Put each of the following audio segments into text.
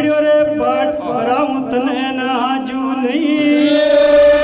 पड़ियो रे पाठ कराऊं तने ना आजू नहीं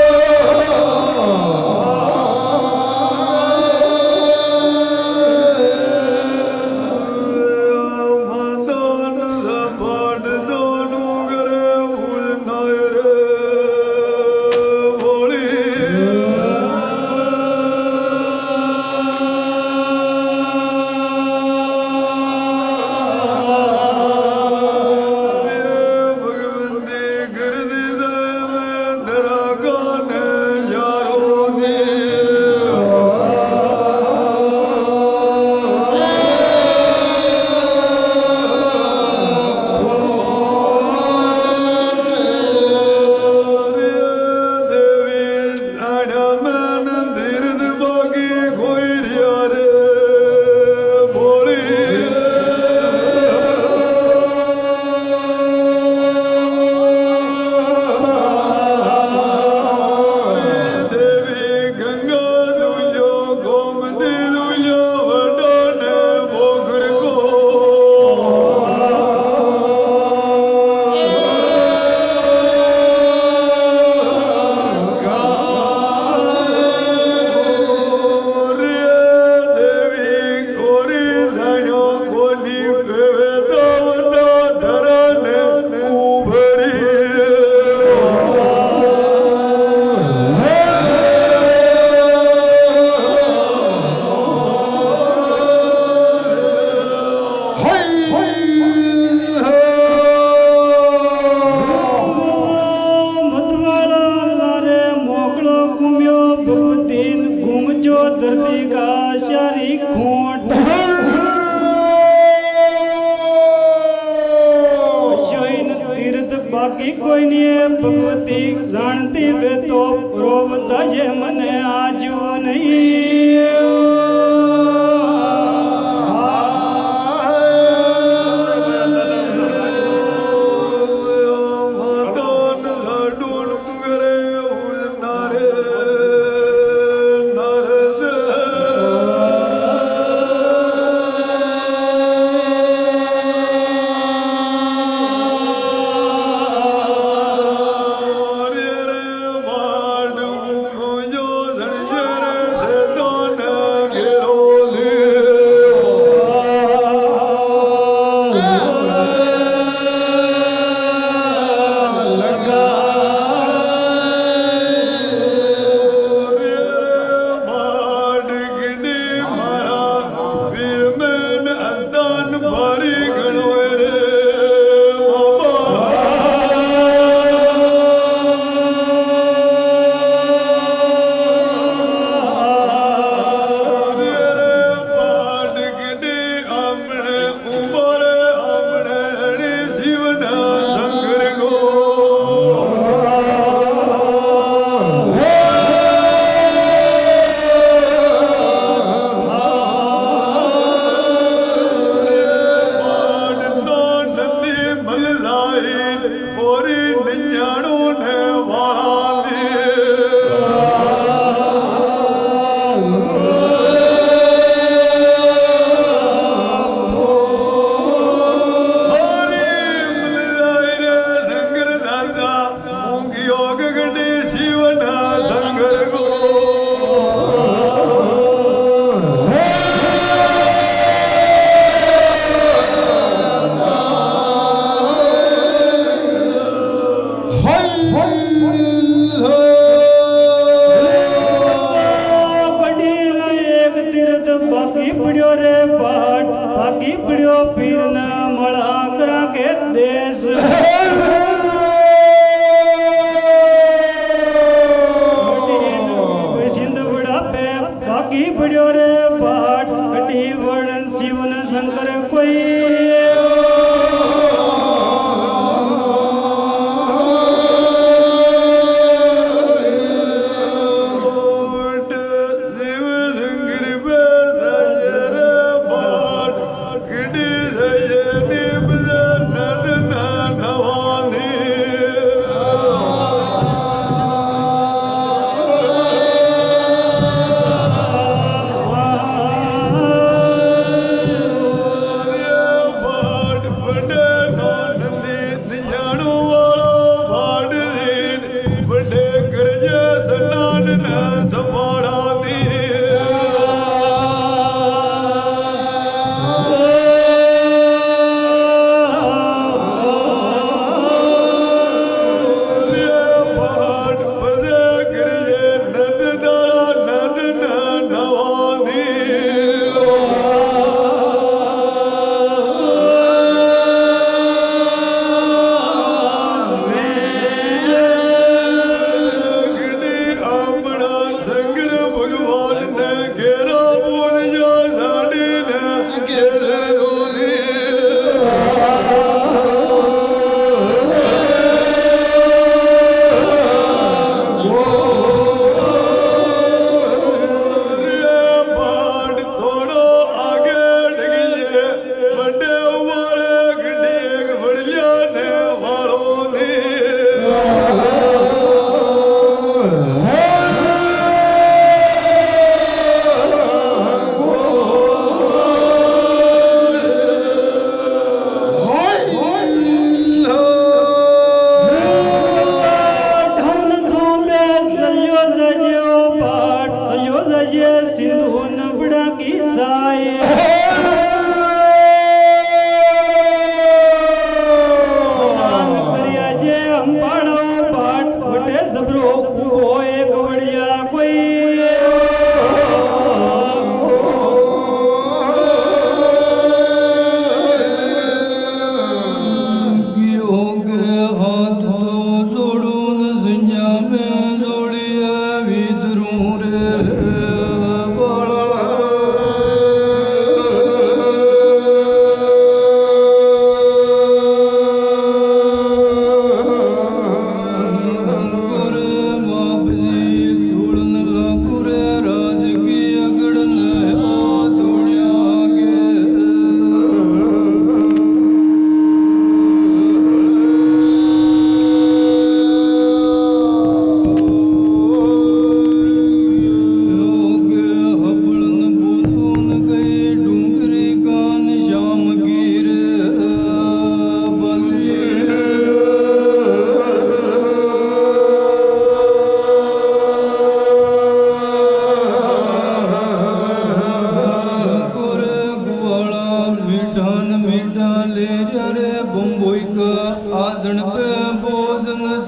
धरती का शारी खोट तीर्थ बाकी कोई नहीं है भगवती जानती वे तो रोवता ये मने आजू नहीं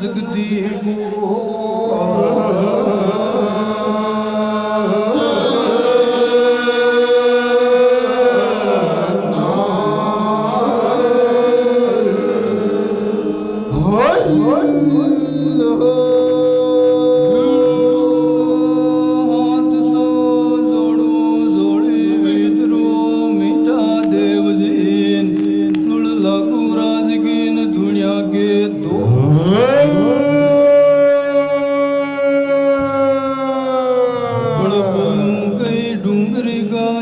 सकती को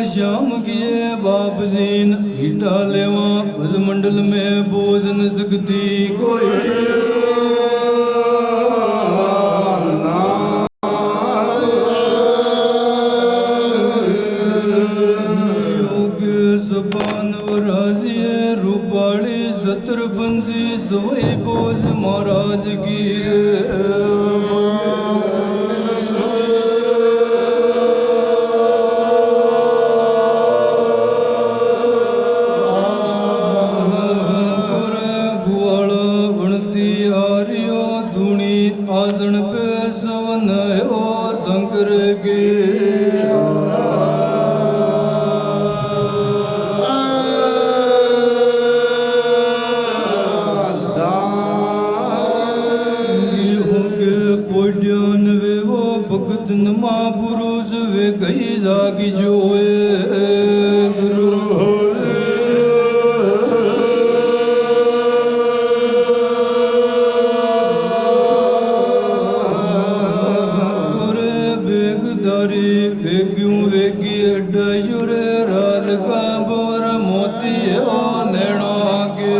श्याम किए बाप दीन ईटा लेवा मंडल में बोझ न सकती कोई योग्य जबान वराजिए रूपाली सत्र बंसी सोई बोझ महाराज गिर महापुरुष वे कई जागी जोए बेगदारी वेग्यू वेगी अड्डा राज का बोर मोती नैना के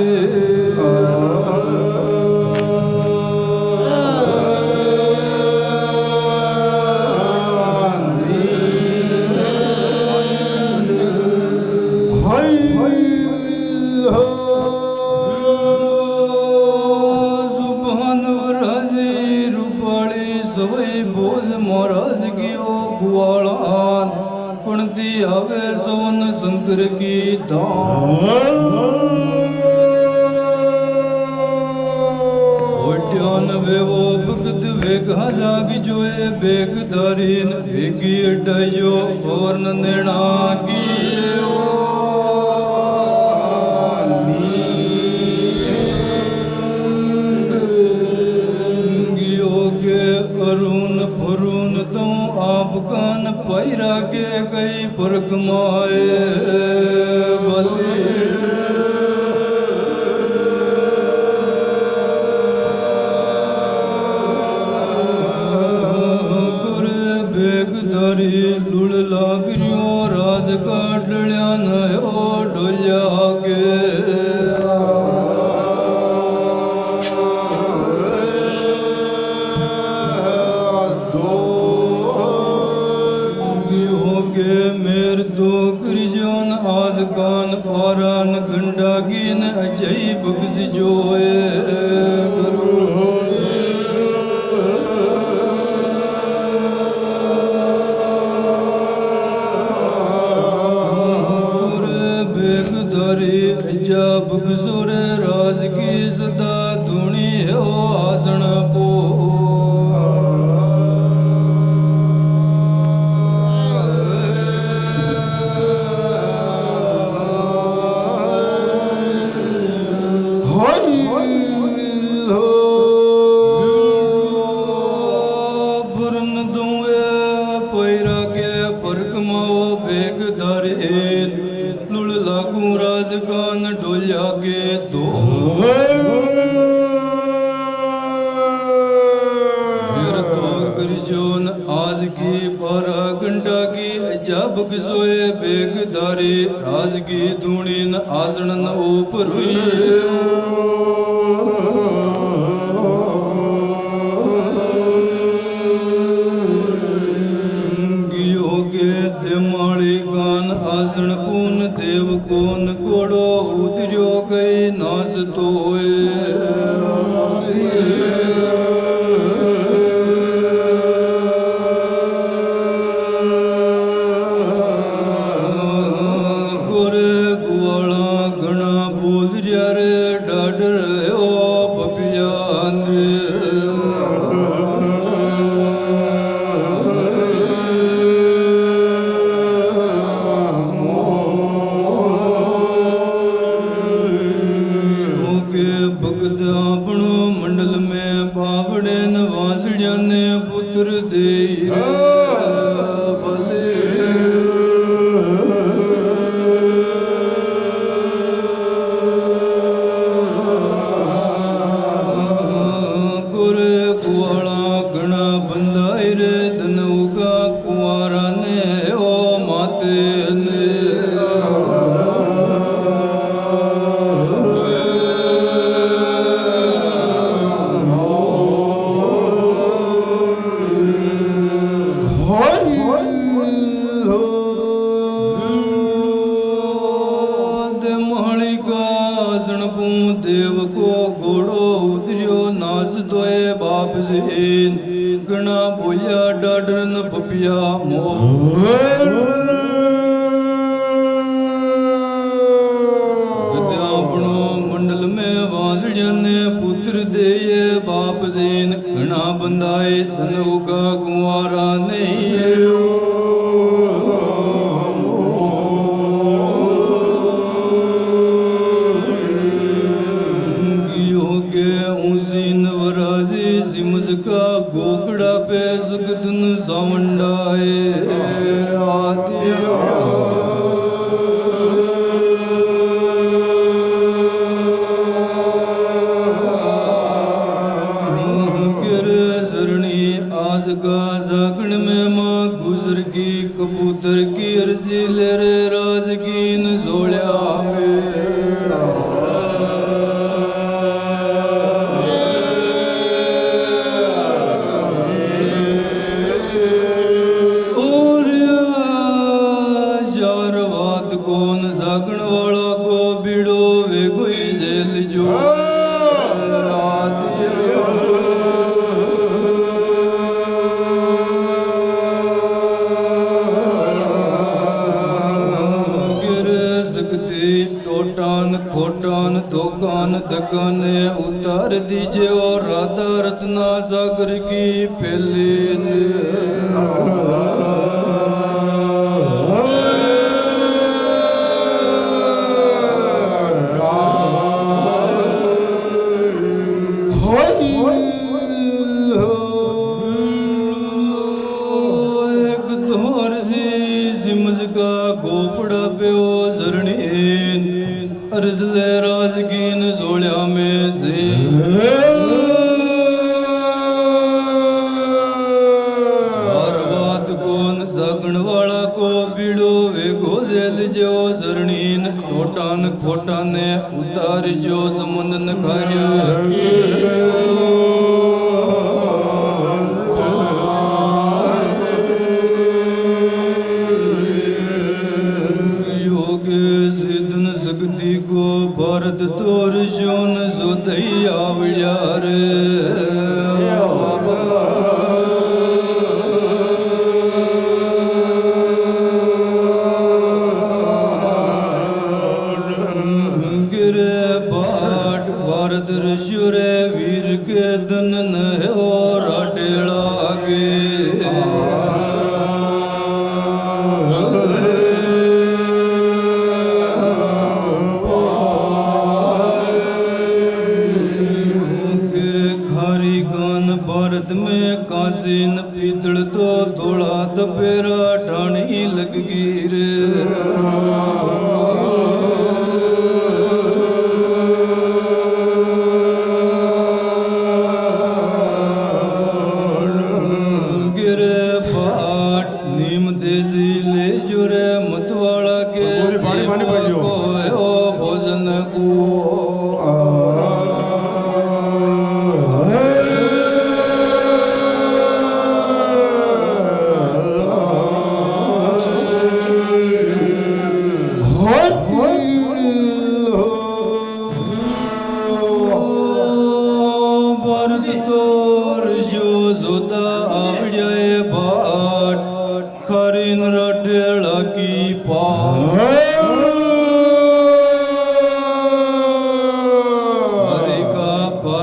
महाराज की ओ गुआलान पुणती आवे सोन शंकर की दान वे वो भक्त वेगा जागी जोए बेगदारीन वेगी अड्डायो और नैना की अरुण फरुण तो आप कान पैरा के कई परक माए बले गुरे बेगदारी लुड़ लागरियो राज का डलिया नयो डोलिया के मेर तो कृजन आज कान पारान गंडा गिन अजय बख्श जोए बेगदारी अजा बख्शोरे राज की सदा धुनी है आसन पो लुड़ लागू राज कान डोलिया के दो मेर तो करजोन आज की बारह घंटा की जब सोए बेगदारी राज की धूणीन आसनन ऊपर हुई आसन पून देव कोन कोड़ो उतरियो गई नास तोए गोरे गुआला घना बोल रे डाडर ओ पपिया आपणो मंडल में बावड़े नवासड़िया ने पुत्र दे देव को घोड़ो उतरियो नास दोए बाप से गणा बोलिया डाडरन पपिया आपनो मंडल में वासड़िया ने पुत्र दे बाप से गणा बंदाए धनु का कुंवारा नहीं गोकड़ा पे सुगधन सावंडाए सरणी आज का जागण में माँ गुजर की कबूतर की अर्जी ले रे राजगीन जोड़िया में दकाने उतार दीजिए और राधा रत्ना सागर की पहले एक तोर सी सिमज का गोपड़ा पे ओ जरणी अर्जले राजगीन जोड़िया में से बात कौन जागण वाला को बीड़ो वे गोजेल जो जरणीन खोटान खोटा ने उतार जो समुद्र न खाया भारत तोर जोन जो दई आवड़िया रे गिरे बाट भारत ऋषि रे वीर के धन न और अटेड़ा आगे भारत में कासीन पीतल तो थोड़ा दपेरा ठाणी लग गिर गिरे बाट नीम देसी ले जुरे मतवाड़ा के को भोजन को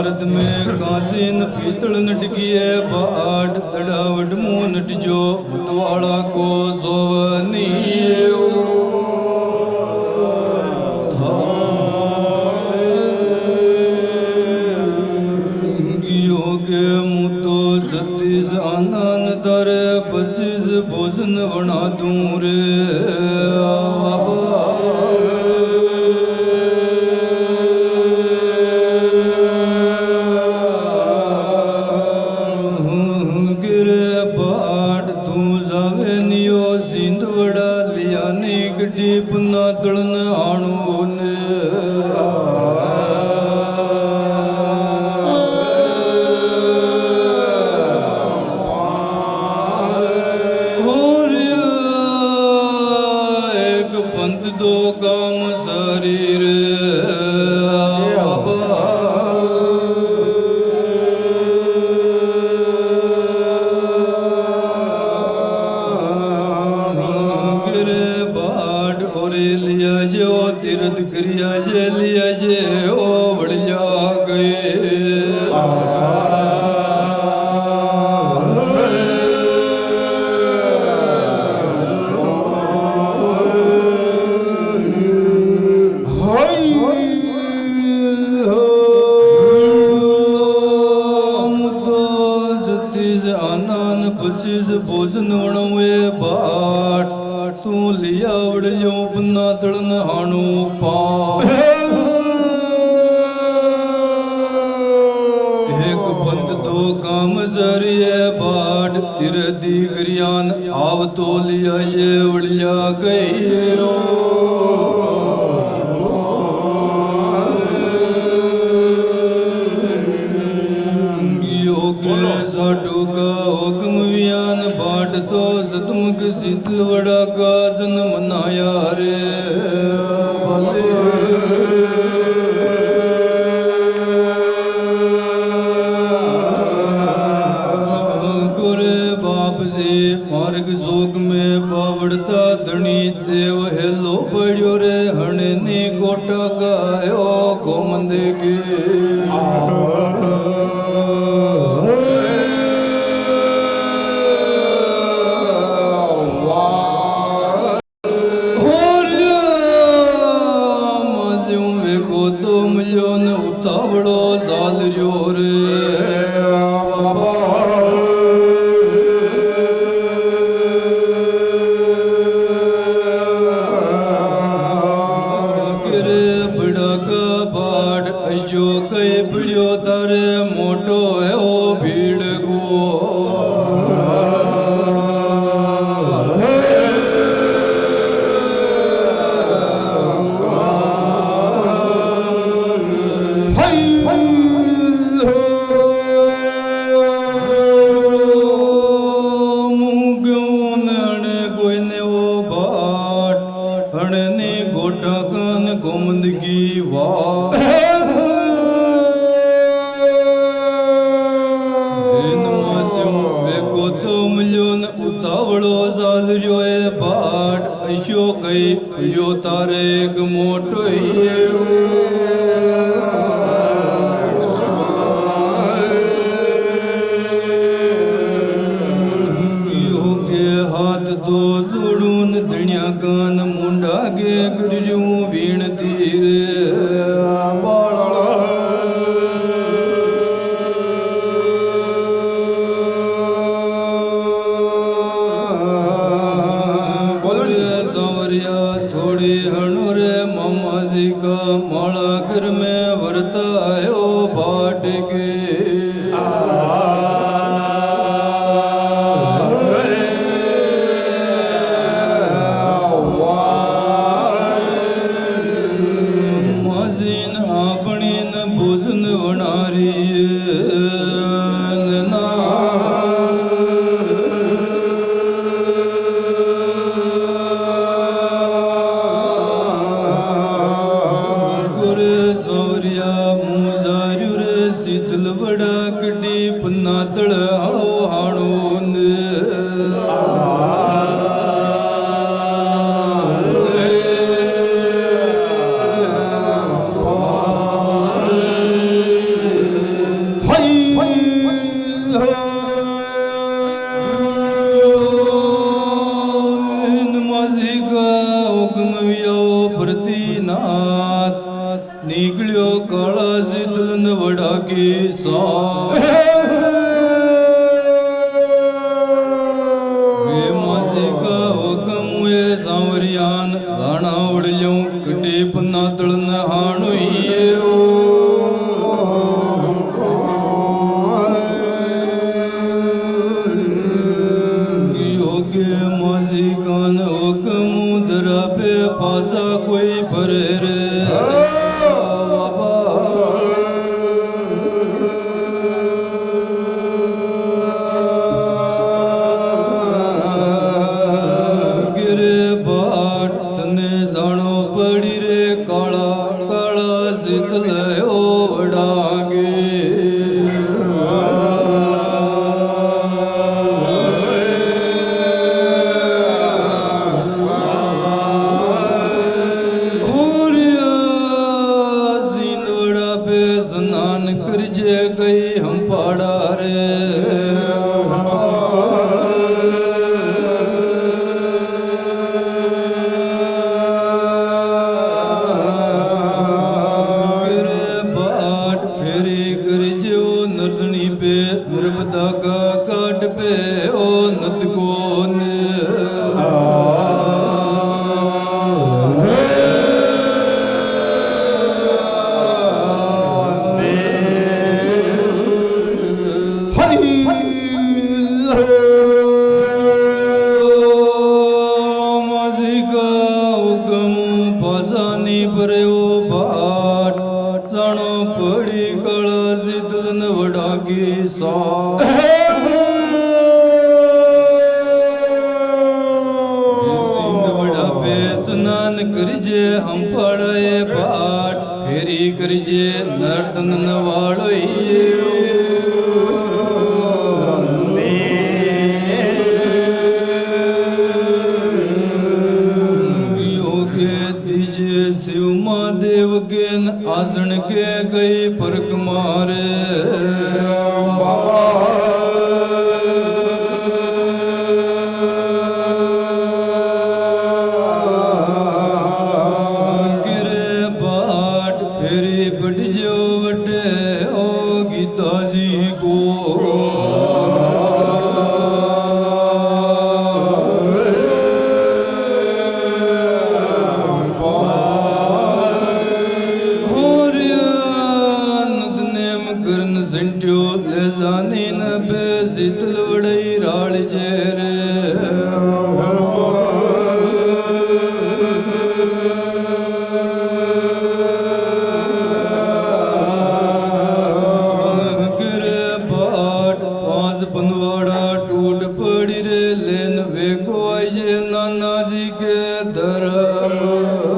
भारत में कासीन पीतल नटकिए बाट तड़ावट मुंह नट जो मतवाड़ा को सोवनी भोजन बना दूं रे गिरे बाट तू जावे नियो सिंधवड़ा लिया नी गड्डी पुन्ना तड़न आणू ने दो काम शरीर गिरे बाट और लिया जो तीर्थ क्रिया जे लिया जे ओ बढ़िया गए भोजन वणवे बाट तू लिया उड़ियो बन्ना तड़न हाणो पा एक पंथ दो काम जरिए बाट तिर दी गरियान आव तो लिया ये उड़िया गई साडू का हुक्म वियान बाट तो सतमुख शीतलवड़ा का सन मनाया रे गोरे बाप से मार्ग शोक में पावड़ता धनी देव हेलो पड़ो रे हणे नी कोटा का को मंदे के उतावड़ो साल रे गिरे बड़ा का बाट अशो कई बिड़ियो तारे मोटो है ओ भीड़ को गोटा कान गोमंदगी वाह उतावड़ो साल रोए बाट अशो कई यो तारे मोटो हाथ दो जोड़ून धनिया कान मुंडा गे गुरजू वीण तीर सांवरिया थोड़ी हणुर मामा जी का माला घर में वरता आयो बाट के निकलियो काला शीतल वड़ा की सा कई हम पाड़ा रे नर्मदा का काट पे ओ नद को माजी का उगमू पाजानी पर ओ बाट जानो पड़ी कला सिद्धन वडागी सा स्नान करजे हम पड़े बाट फेरी करजे नर्तन नवाड़ो शिव महादेव के आसन के गई परक मारे गिरे बाट फेरी बढ़ जो बटे ओ गीता जी को ले जानी न बे शीतल वड़ई राल चेरे गिरे बाट पांच पनवाड़ा टूट पड़ी रे लेन वे को आइए नाना जी के धर्म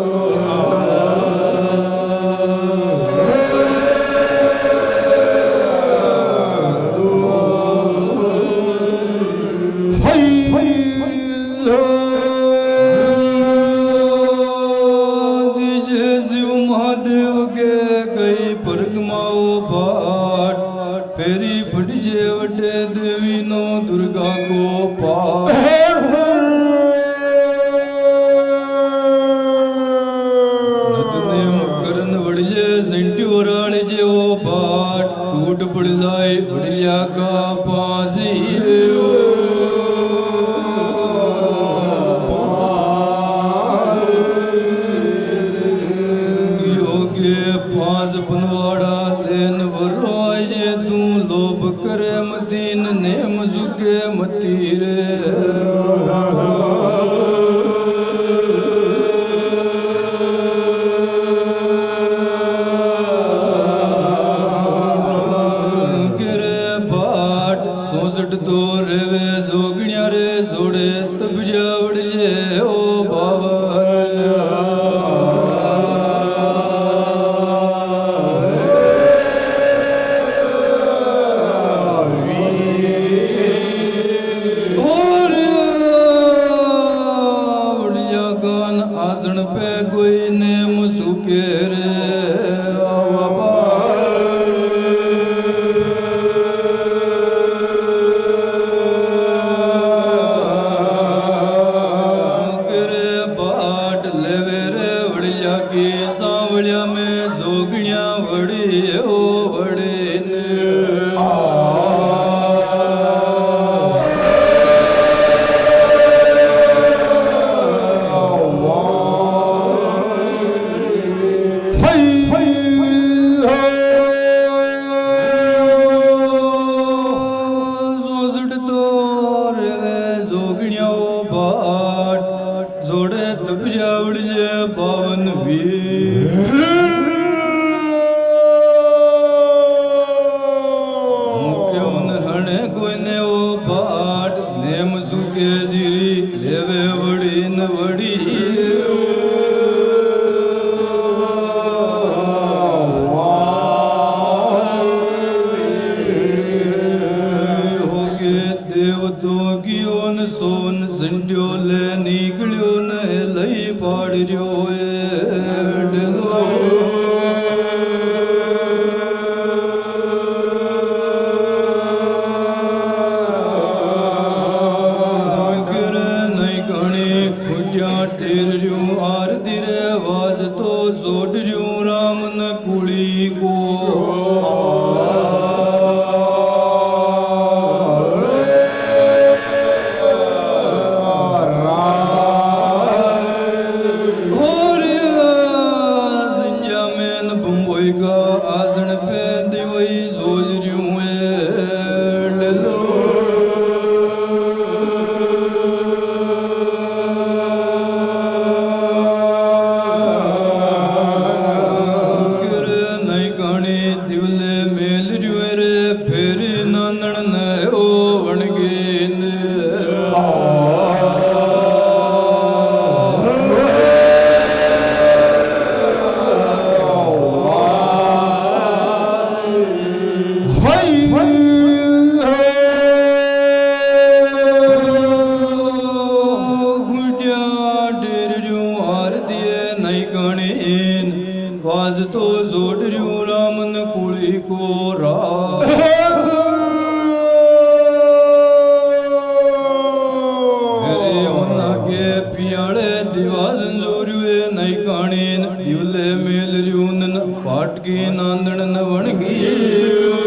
फेरी फट जे वटे देवी नो दुर्गा को पार नतने मुकरन वड़जे सेंट्यो राल जे ओ बाट टूट पड़ जाए वड़िया का पासी योगे पांच पनवाड़ा लेन वरो तू लोभ करे मदीन नेम जुगे मती रे गिरे बाट सोसठ तो रेवे जोगणिया रे जोड़े तब जावड़ जे ओ बाबा आसन पे कोई नेम सुके रे गिरे बाट लेवे रे वड़िया की सांवलिया में जोगणिया वड़ी ओ वड़ी जोड़े तब जावड़ जे पावन वीर क्यों हणे कोई ने ओ बाट नेम सुके जीरी लेवे वड़ी न वड़ी देवतों की ओन सोन संड्यो ले निकलियो न लई पाड़ियो नांदण नयो वणगीन वाज तो जोड़रियो रामन कुली को रा के पियाड़े दिवाज जोरियो नई काणीन युले मेलरियून पाट की नांदण न वणगी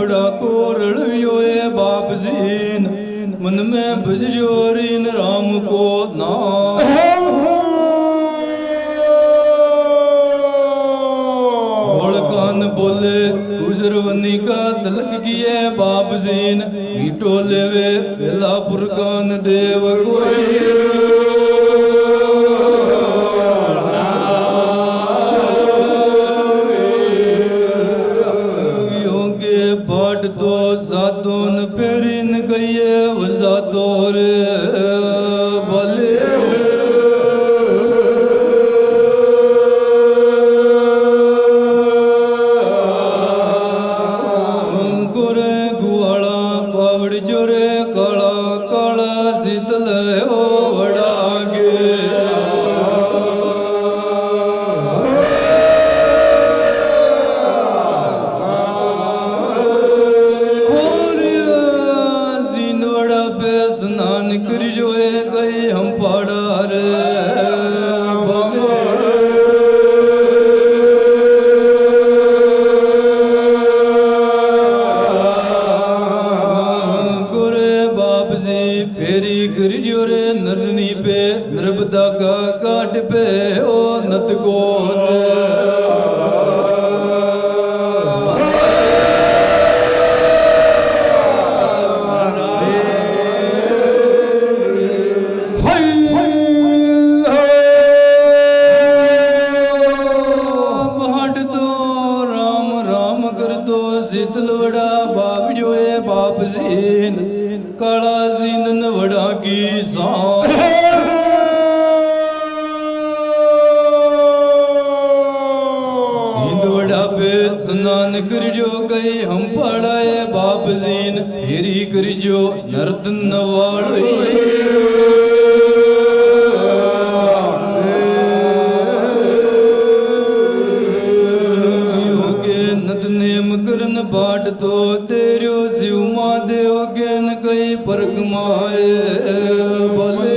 बड़ा को रड़वियो है बाप जीन मन में भजरियो रीन राम को नाम कान बोले गुजरवनी का तलक किए बाप जीन ईटो लेवे बेलापुर कान देव योगे बाट तो जातोन पेरिन गए वजातो रे भले स्नान करजो गई हम पढ़ाए बाप जीन फेरी करजो नर्तन नवाड़ी योगे नद नेम करन बाट तो तेरो शिव महादेव ज्ञान कई परक माए बोले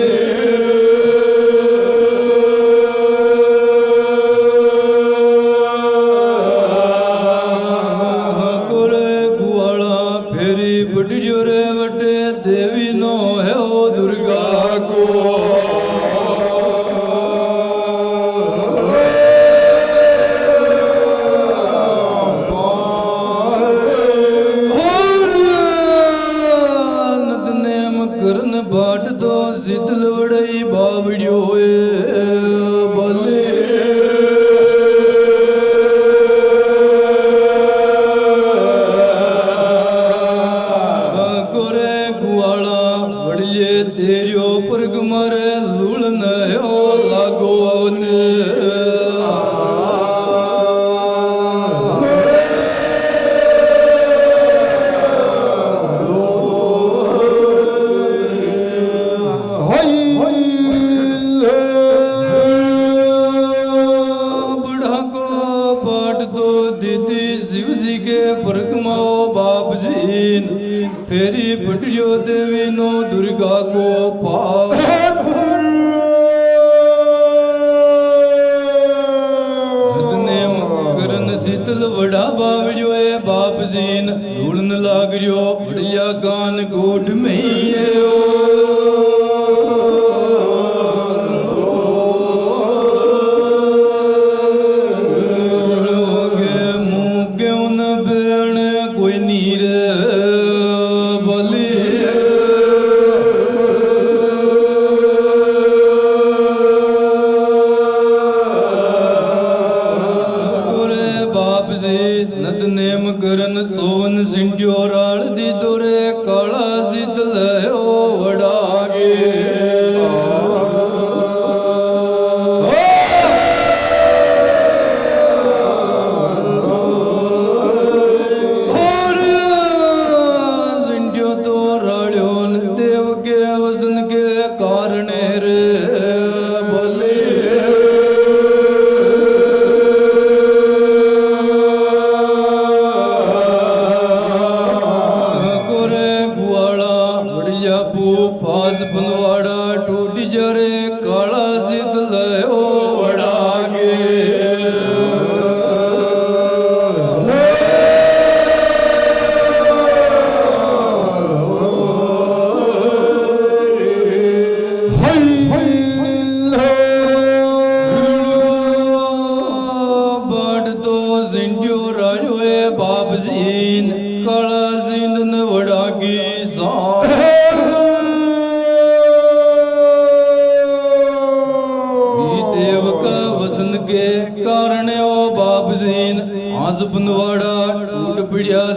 फेरी पटियो देवी नो दुर्गा को पाव करन शीतल वड़ा बावड़ियो है बाप जीन उड़न लाग रियो बढ़िया गान गोड में सोवन सिंटियो राल दी दोरे काला शीतल ओ वड़ागे और सिंटियो तो राड़ियो देव के वसन के कारण रे बोले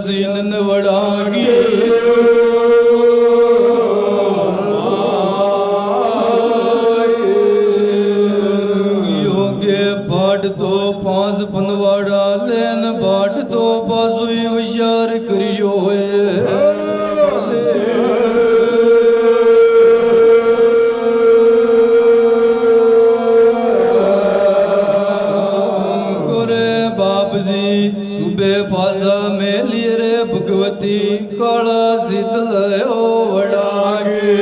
सीन वड़ागी योगे बाट तो पांच पनवाड़ा लेन बाट तो पासुई होशियार करियो पासा में लिए रे भगवती काला शीतल ओ वड़ागे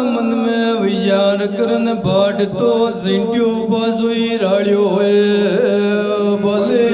मन में विचार करन बाट तो सिंट्यू बासुई राड़ियो है बोले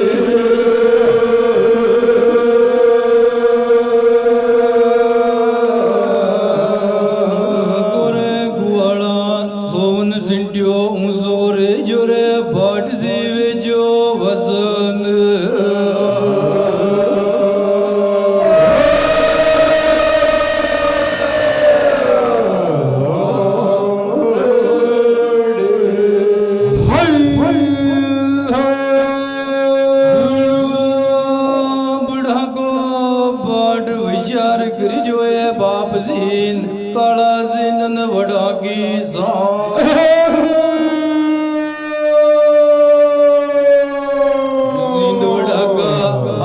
काला सीन वड़ा की वड़ा का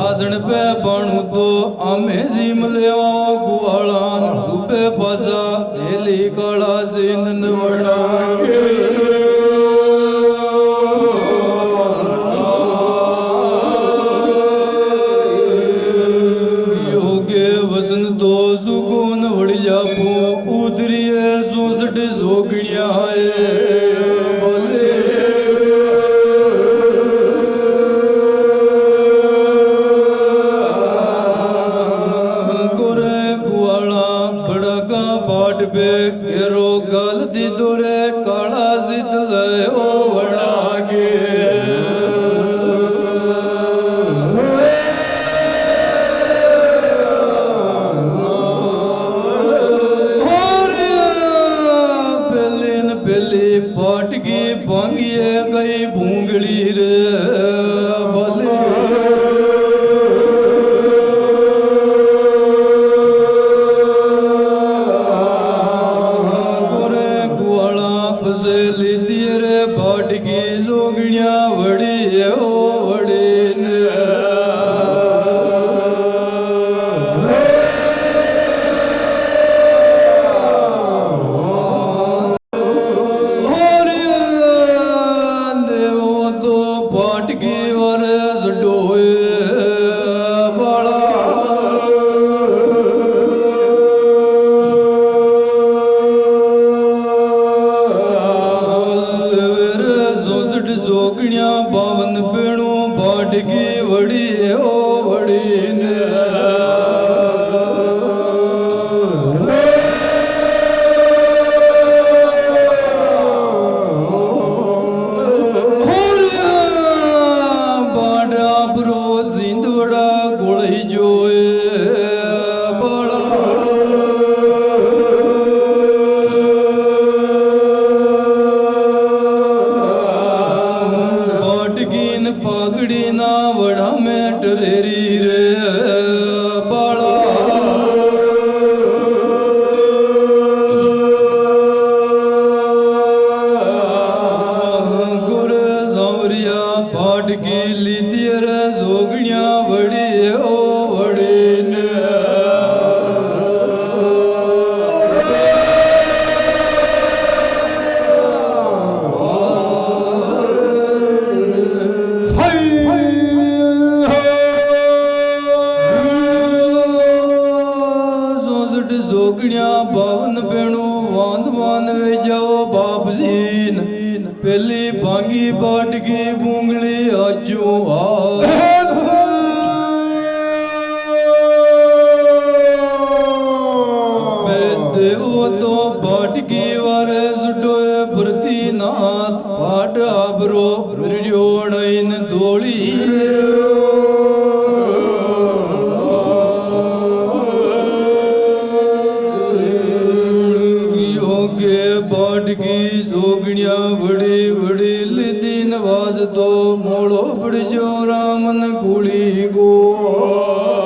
आसन पे बाणू तो आमे जिम ले गुवाला सुबे पासा हेली काला सीन वड़ा योगे वसन तो सुकून वड़िया उतरिए सोसठ जोगड़िया बोले गोरे गुआला बड़का बाट पे केरो गल दी दोरे काला शीतल ओ वड़ा के बाट की भांगिए गई भूंगली रे बोले गोरे गुआला फसे ली दिए रे बाट की जोगड़िया वड़ी ओ वड़ी बावन पेड़ों बाट की वड़ी ओ वड़ी बाड़ा बरो सिंधवड़ा गोड़ी जोए पागड़ी ना वड़ा में टरेरी रे बाड़ा गुर सांवरिया बाट की लीदी रे जोगड़िया वड़ी ओ वड़ी जोगड़िया बावन बेणु वांद वान वे जाओ बाप जीन पहली भांगी बाट की बूंगली आजू देवो तो बाट की वारे सुटोए प्रति नाथ पाट आबरो रियोण धोली के बाट की जोगणिया बड़ी बड़ी लिदी नवाज तो मोड़ो बड़जो रामन गुली गो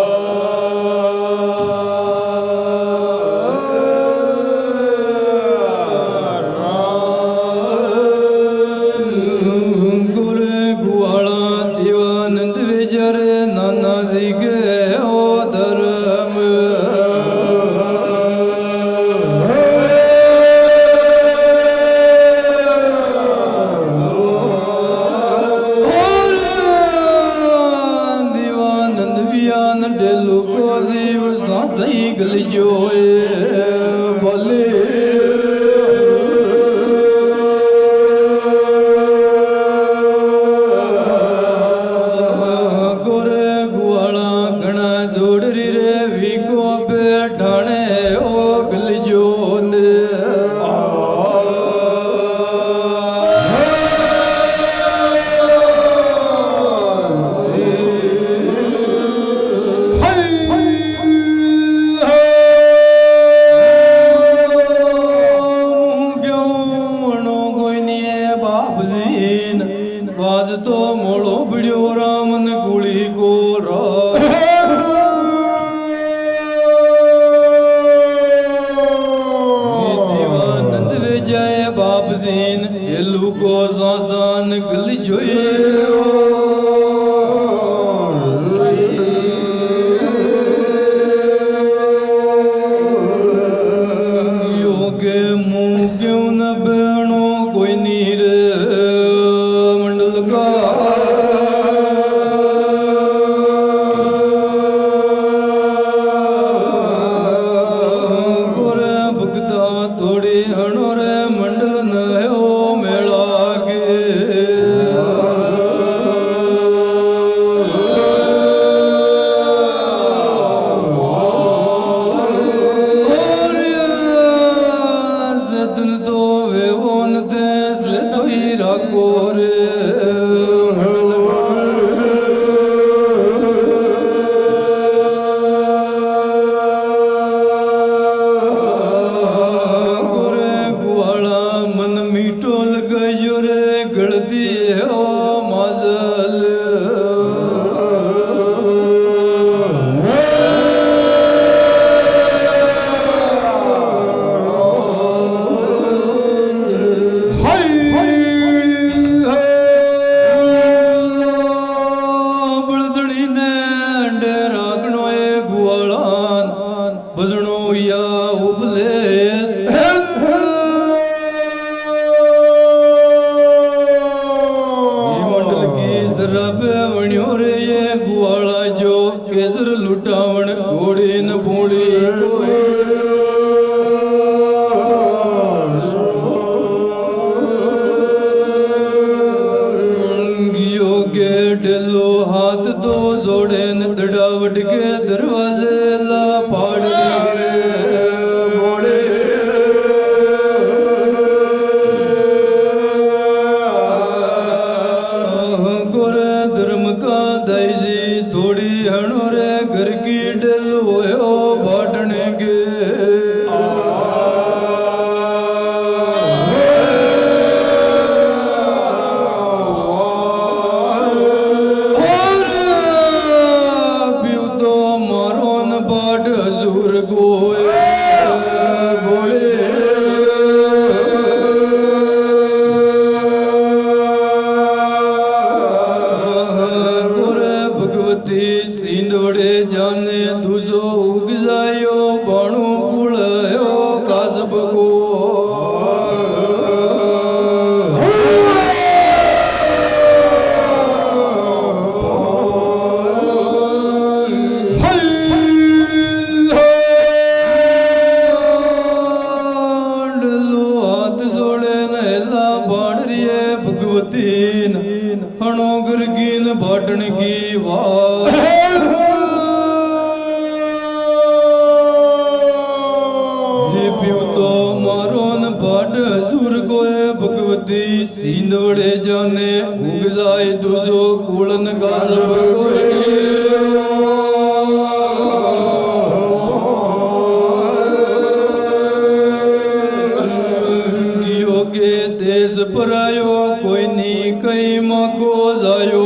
देश परायो कोई नी कई माको जायो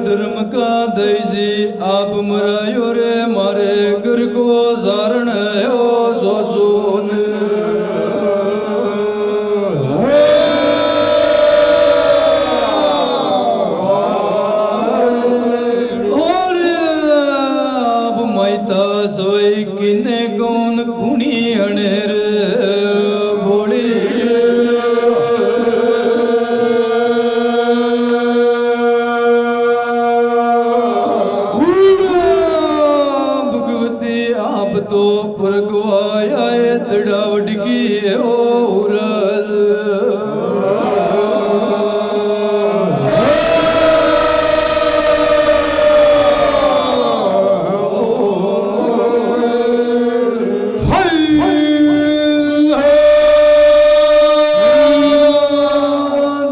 धर्म का दईजी आप मरायो रे मारे घर को जारण हो सोचोन और आप मैता सोई किने कौन कुणी अनेर बोली तो पुरगवाया दड़ावट की और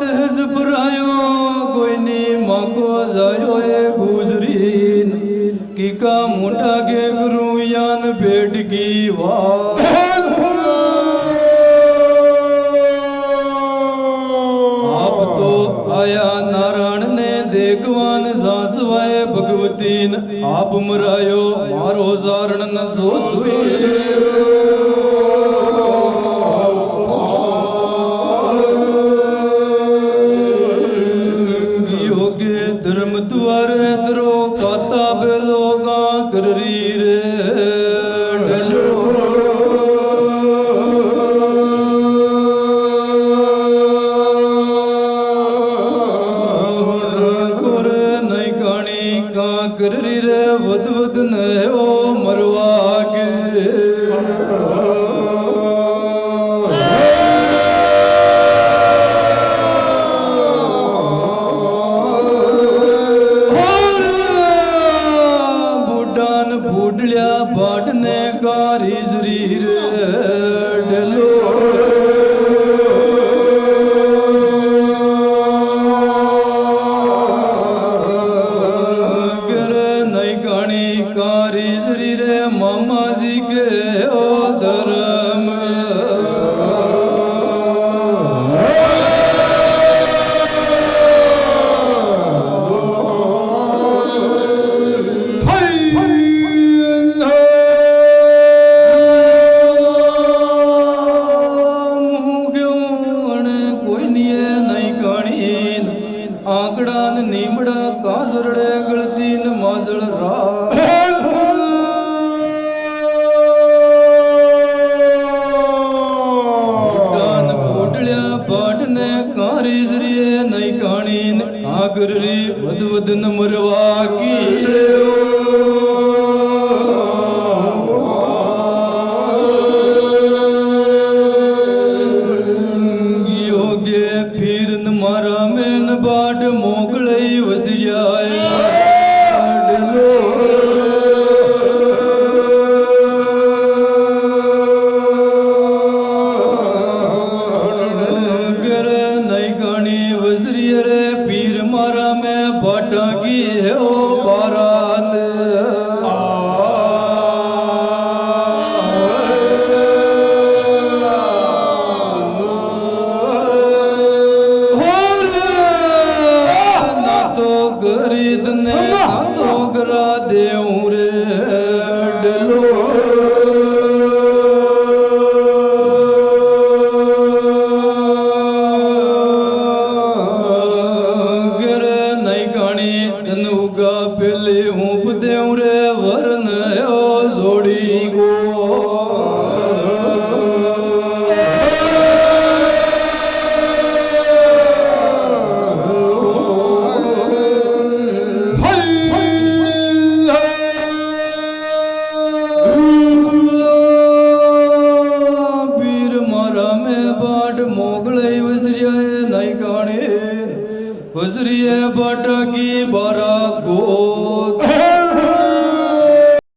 देश परायो कोई नी माको जायो गुजरीन की का मोटा के गुरु यान भेट की वाह आप तो आया नारायण ने देखवान सासवाए भगवतीन आप मरायो मारो सारण न सो योगे धर्म द्वारे दरो काता बेलोगा कररी रे कररी रे वद वद न ओ मरवा के बुडान बुडलिया बाटने का रिजरी रे डलो कारी शरीर मामा जी के ओ धर्म कोई नहीं कानी आंकड़ान नीमड़ा कासरड़े गलतीन माजल रा बाटने कारी जरिए नहीं कानीन आगरी वद वद न मरवा की योगे फिर न मारा में न बाट मोगलई वस जाए पीर मारा में बाटा की है ओ बारात ना तो गरीद ने ना तो गरा देऊं रे डलो पहले हूँ देव रे वरन ओ जोड़ी गो पीर मारा में बाट मोगले वसरिया नहीं काने वसरिया बाटा की बारा गो